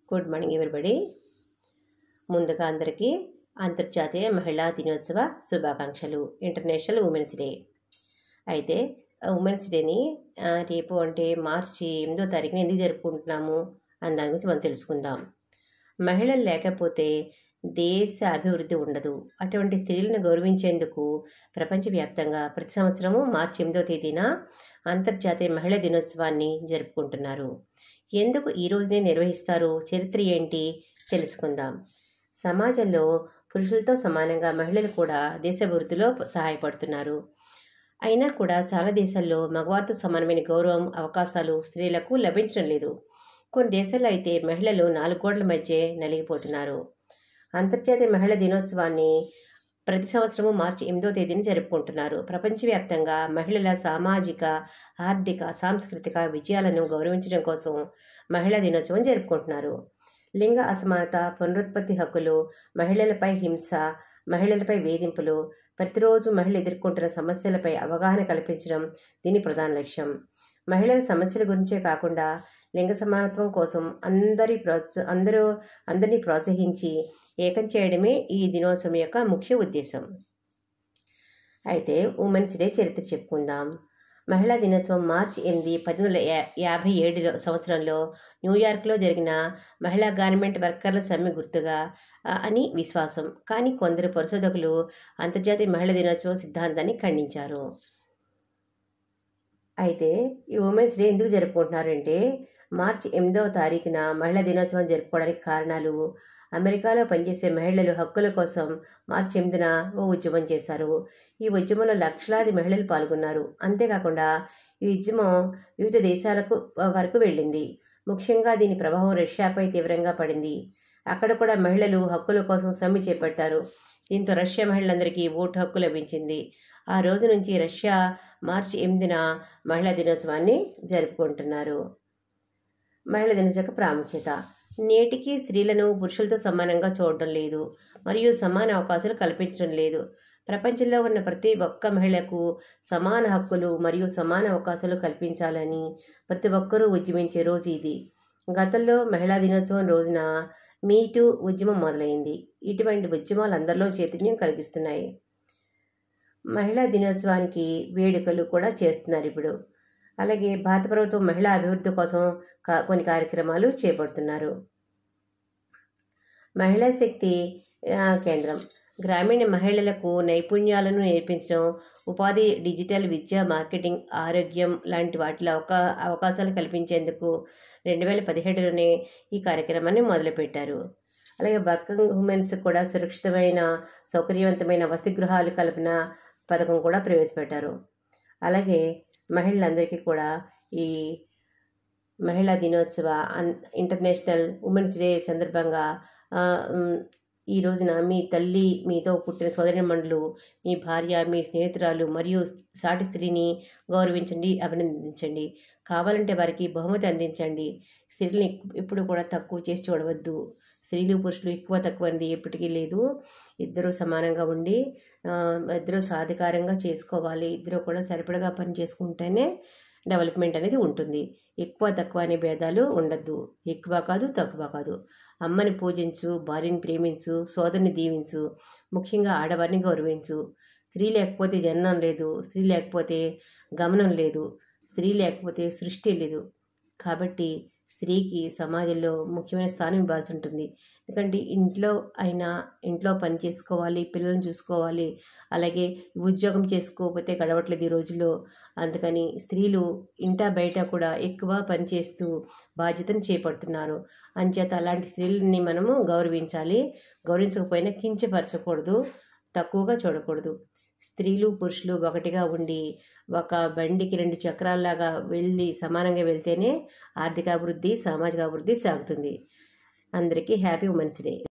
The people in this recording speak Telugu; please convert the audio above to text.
Good morning everybody. ముందుగా అందరికీ అంతర్జాతీయ మహిళా దినోత్సవ శుభాకాంక్షలు. International women's day. అయితే ఉమెన్స్ డేని రేపు అంటే మార్చి 8వ తారీఖున ఎందుకు జరుపుకుంటున్నాము అని దాని గురించి మనం తెలుసుకుందాం. మహిళలు లేకపోతే దేశ అభివృద్ధి ఉండదు. అటువంటి స్త్రీలను గౌరవించేందుకు ప్రపంచవ్యాప్తంగా ప్రతి సంవత్సరము మార్చి 8వ తేదీన అంతర్జాతీయ మహిళా దినోత్సవాన్ని జరుపుకుంటున్నారు. ఎందుకు ఈ రోజునే నిర్వహిస్తారు, చరిత్ర ఏంటి తెలుసుకుందాం. సమాజంలో పురుషులతో సమానంగా మహిళలు కూడా దేశాభివృద్ధిలో సహాయపడుతున్నారు. అయినా కూడా చాలా దేశాల్లో మగవారితో సమానమైన గౌరవం, అవకాశాలు స్త్రీలకు లభించడం లేదు. కొన్ని దేశాల్లో అయితే మహిళలు 4 గోడల మధ్య నలిగిపోతున్నారు. అంతర్జాతీయ మహిళా దినోత్సవాన్ని ప్రతి సంవత్సరము మార్చి 8వ తేదీని జరుపుకుంటున్నారు. ప్రపంచవ్యాప్తంగా మహిళల సామాజిక, ఆర్థిక, సాంస్కృతిక విజయాలను గౌరవించడం కోసం మహిళా దినోత్సవం జరుపుకుంటున్నారు. లింగ అసమానత, పునరుత్పత్తి హక్కులు, మహిళలపై హింస, మహిళలపై వేధింపులు, ప్రతిరోజు మహిళలు ఎదుర్కొంటున్న సమస్యలపై అవగాహన కల్పించడం దీని ప్రధాన లక్ష్యం. మహిళల సమస్యల గురించే కాకుండా లింగ సమానత్వం కోసం అందరినీ ప్రోత్సహించి ఏకం చేయడమే ఈ దినోత్సవం యొక్క ముఖ్య ఉద్దేశం. అయితే ఉమెన్స్ డే చరిత్ర చెప్పుకుందాం. మహిళా దినోత్సవం మార్చి 8, 1857 సంవత్సరంలో న్యూయార్క్లో జరిగిన మహిళా గార్మెంట్ వర్కర్ల సమ్మె గుర్తుగా అని విశ్వాసం. కానీ కొందరు పరిశోధకులు అంతర్జాతీయ మహిళా దినోత్సవం సిద్ధాంతాన్ని ఖండించారు. అయితే ఈ ఉమెన్స్ డే ఎందుకు జరుపుకుంటున్నారంటే, మార్చి 8వ తారీఖున మహిళా దినోత్సవం జరుపుకోవడానికి కారణాలు: అమెరికాలో పనిచేసే మహిళలు హక్కుల కోసం మార్చి 8న ఓ ఉద్యమం చేశారు. ఈ ఉద్యమంలో లక్షలాది మహిళలు పాల్గొన్నారు. అంతేకాకుండా ఈ ఉద్యమం వివిధ దేశాలకు వరకు వెళ్ళింది. ముఖ్యంగా దీని ప్రభావం రష్యాపై తీవ్రంగా పడింది. అక్కడ కూడా మహిళలు హక్కుల కోసం సమ్మె చేపట్టారు. దీంతో రష్యా మహిళలందరికీ ఓటు హక్కు లభించింది. ఆ రోజు నుంచి రష్యా మార్చి 8న మహిళా దినోత్సవాన్ని జరుపుకుంటున్నారు. మహిళా దినోత్సవ ప్రాముఖ్యత: నేటికి స్త్రీలను పురుషులతో సమానంగా చూడడం లేదు మరియు సమాన అవకాశాలు కల్పించడం లేదు. ప్రపంచంలో ఉన్న ప్రతి ఒక్క మహిళకు సమాన హక్కులు మరియు సమాన అవకాశాలు కల్పించాలని ప్రతి ఒక్కరూ ఉద్యమించే రోజు ఇది. గతంలో మహిళా దినోత్సవం రోజున మీటూ ఉద్యమం మొదలైంది. ఇటువంటి ఉద్యమాలు అందరిలో చైతన్యం కలిగిస్తున్నాయి. మహిళా దినోత్సవానికి వేడుకలు కూడా చేస్తున్నారు ఇప్పుడు. అలాగే భారత ప్రభుత్వం మహిళా అభివృద్ధి కోసం కొన్ని కార్యక్రమాలు చేపడుతున్నారు. మహిళా శక్తి కేంద్రం గ్రామీణ మహిళలకు నైపుణ్యాలను నేర్పించడం, ఉపాధి, డిజిటల్ విద్య, మార్కెటింగ్, ఆరోగ్యం లాంటి వాటిలో అవకాశాలు కల్పించేందుకు 2017లోనే ఈ కార్యక్రమాన్ని మొదలుపెట్టారు. అలాగే వర్కింగ్ ఉమెన్స్ కూడా సురక్షితమైన, సౌకర్యవంతమైన వసతి గృహాలు కల్పన పథకం కూడా ప్రవేశపెట్టారు. అలాగే మహిళలందరికీ కూడా ఈ మహిళా దినోత్సవ ఇంటర్నేషనల్ ఉమెన్స్ డే సందర్భంగా ఈ రోజున మీ తల్లి, మీతో పుట్టిన సోదరీమణులు, మీ భార్య, మీ స్నేహితురాలు మరియు సాటి స్త్రీని గౌరవించండి, అభినందించండి. కావాలంటే వారికి బహుమతి అందించండి. స్త్రీలను ఎప్పుడు కూడా తక్కువ చేసి చూడవద్దు. స్త్రీలు పురుషులు ఎక్కువ తక్కువ అనేది ఎప్పటికీ లేదు. ఇద్దరూ సమానంగా ఉండి ఇద్దరూ సాధికారంగా చేసుకోవాలి. ఇద్దరూ కూడా సరిపడగా పని చేసుకుంటేనే డెవలప్మెంట్ అనేది ఉంటుంది. ఎక్కువ తక్కువ అనే భేదాలు ఉండద్దు. ఎక్కువ కాదు, తక్కువ కాదు. అమ్మని పూజించు, భార్యని ప్రేమించు, సోదరిని దీవించు, ముఖ్యంగా ఆడవారిని గౌరవించు. స్త్రీ లేకపోతే జననం లేదు, స్త్రీ లేకపోతే గమనం లేదు, స్త్రీ లేకపోతే సృష్టి లేదు. కాబట్టి స్త్రీకి సమాజంలో ముఖ్యమైన స్థానం ఇవ్వాల్సి ఉంటుంది. ఎందుకంటే ఇంట్లో పని చేసుకోవాలి, పిల్లల్ని చూసుకోవాలి, అలాగే ఉద్యోగం చేసుకోకపోతే గడవట్లేదు ఈ రోజుల్లో. అందుకని స్త్రీలు ఇంటా బయట కూడా ఎక్కువ పని చేస్తూ బాధ్యతను చేపడుతున్నారు. అంచేత అలాంటి స్త్రీలని మనము గౌరవించాలి. గౌరవించకపోయినా కించపరచకూడదు, తక్కువగా చూడకూడదు. స్త్రీలు పురుషులు ఒకటిగా ఉండి ఒక బండికి 2 చక్రాల్లాగా వెళ్ళి సమానంగా వెళ్తేనే ఆర్థిక అభివృద్ధి, సామాజిక అభివృద్ధి సాగుతుంది. అందరికీ హ్యాపీ ఉమెన్స్ డే.